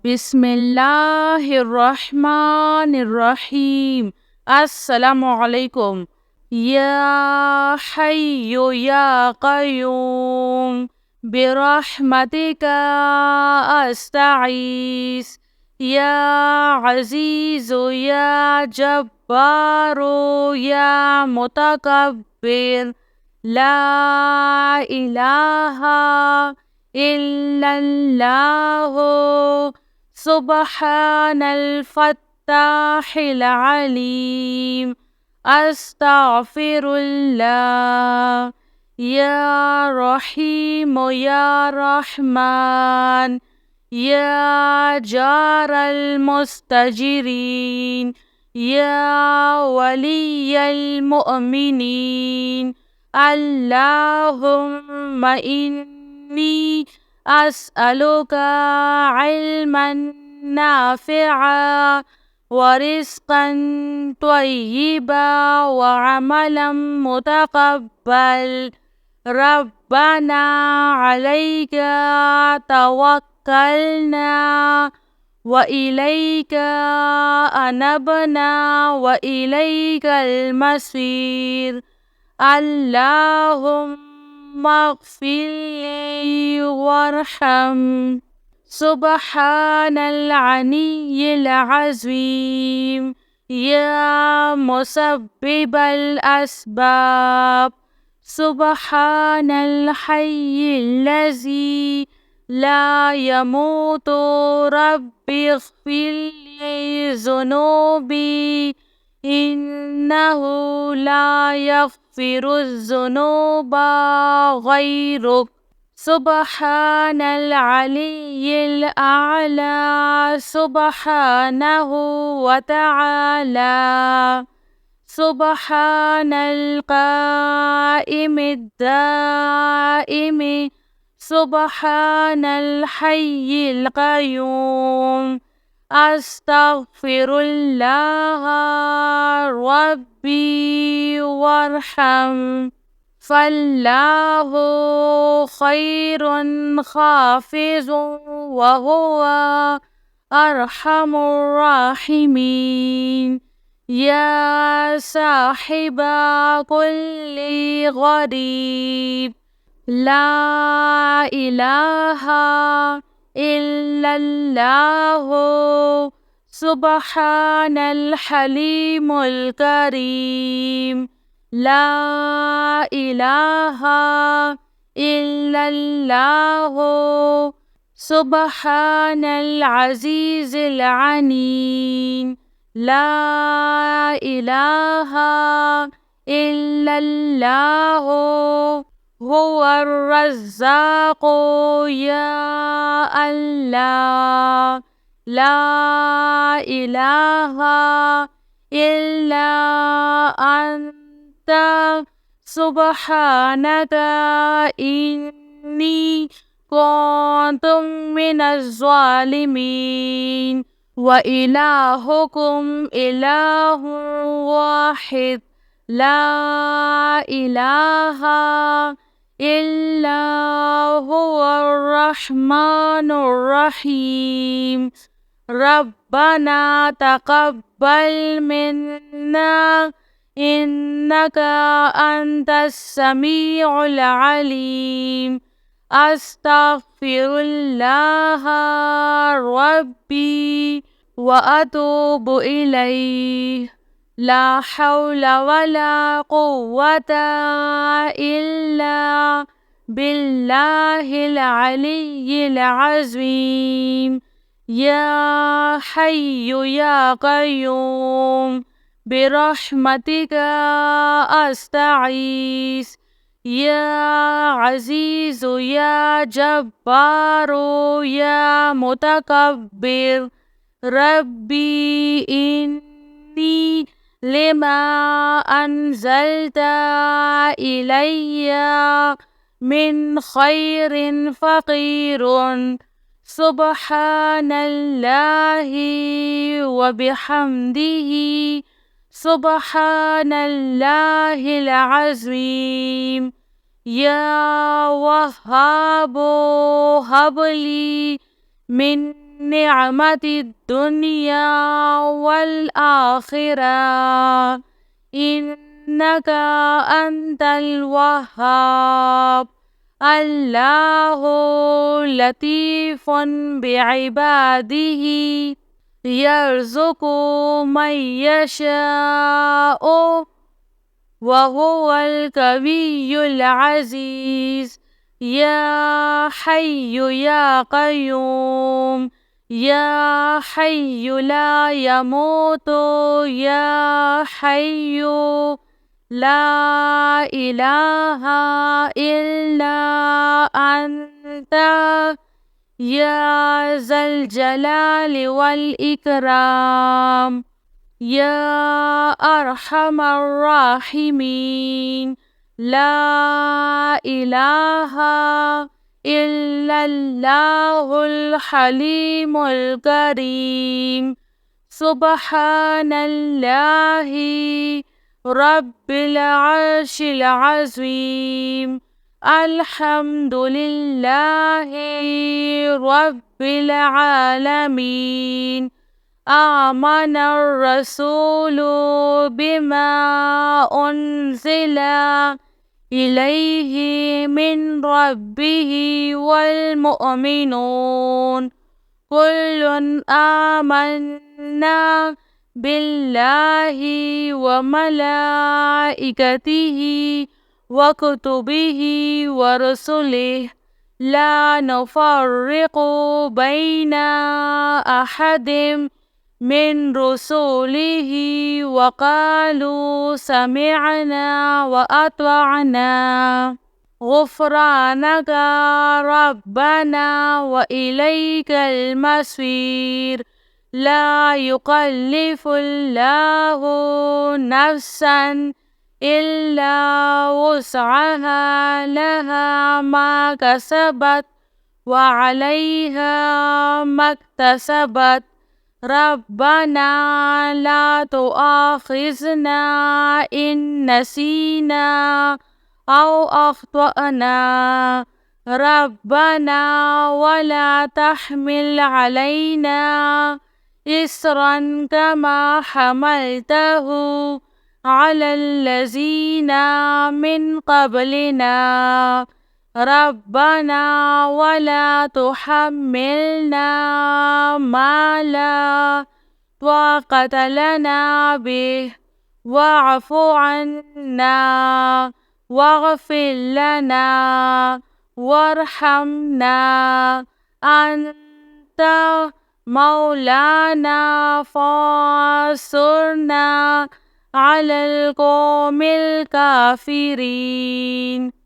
बिस्मिल्लाहिर्रहमानिर्रहीम। अस्सलामुअलैकुम। या हय्यु या क़य्यूम बिरहमतिका अस्तगीस। या अज़ीज़ु या जब्बारु या मुतकब्बिर। ला इलाहा इल्लल्लाहु सुब्हानल फ़त्ताहिल अलीम। अस्तग़फिरुल्लाह। या रहीम या रहमान। या जारल मुस्तजिरीन। या वलियल मुअमिनीन। अल्लाहुम्मा इन्नी अस्अलुका इल्मन नाफ़िआ व रिज़्क़न त्वय्यिबा व अमलन मुतक़ब्बल। रब्बना अलैका तवक्कलना व इलैका अनबना व इलैकल मसीर। अल्लाहुम्मा अग़फ़िरली वरहम। सुब्हानल अलिय्यिल अज़ीम। या मुसब्बिबल अस्बाब। सुब्हानल हय्यिल्लज़ी ला यमूतु। रब्बिग़फ़िरली ज़ुनूबी इन्नहु ला यग़फ़िरुज़्ज़ुनूबा ग़ैरुक। सुब्हानल अलिय्यिल अअला। सुब्हानहु व तआला। सुब्हानल क़ाइमिद दाइमि। सुब्हानल हय्यिल क़य्यूम। अस्तग़फिरुल्लाह रब्बी वरहम। फ़ल्लाहु ख़ैरुन हाफ़िज़ुन व हुवा अरहमुर राहिमीन। या साहिबा कुल्लि ग़रीब। ला इलाहा इल्लल्लाहु सुब्हानल हलीमुल करीम। ला इलाहा इल्लल्लाहु सुब्हानल अज़ीज़िल अलीम। ला इलाहा इल्लल्लाहु हुवर रज़्ज़ाक़ु। या अल्लाह ला इलाहा इल्ला अन्ता सुब्हानका इन्नी कुन्तु मिनज़ ज़ालिमीन। व इलाहुकुम इलाहुन वाहिद। ला इलाहा इल्ला हुवर रहमानुर रहीम। रब्बना तक़ब्बल मिन्ना इन्नका अंतस समीउल अलीम। अस्तग़फिरुल्लाह रब्बी व अतूबु इलैह। ला हौला वला कुव्वता इल्ला बिल्लाहिल अलिय्यिल अज़ीम। या हय्यु या क़य्यूम बिरहमतिका अस्तगीस। या अज़ीज़ु या जब्बारु या मुतकब्बिर। रब्बी इन्नी लिमा अन्ज़ल्ता इलैया मिन खैरिन फ़क़ीरुन। सुब्हानल्लाहि व बिहम्दिही। सुब्हानल्लाहिल अज़ीम। या वहाबो हबली मिन نعمة الدنيا والآخرة إنك أنت الوهاب. الله لطيف بعباده يرزق من يشاء وهو القوي العزيز. يا حي يا قيوم يا حي لا يموت يا حي لا إله إلا أنت يا ذا الجلال والإكرام يا أرحم الراحمين. لا إله إلا الله الحليم الكريم. سبحان الله رب العرش العظيم. الحمد لله رب العالمين. آمن الرسول بما أنزل إليه من ربه والمؤمنون كل آمنا بالله وملائكته وكتبه ورسله لا نفرق بين أحد من رسله وقالوا سمعنا وأطعنا غفرانك ربنا وإليك المصير. لا يكلف الله نفسا إلا وسعها لها ما كسبت وعليها ما اكتسبت. ربنا لا تؤاخذنا إن نسينا أو أخطأنا. ربنا ولا تحمل علينا إصرا كما حملته على الذين من قبلنا. ربنا ولا تحملنا ما لا طاقة لنا به واعف عنا واغفر لنا وارحمنا أنت مولانا فانصرنا على القوم الكافرين.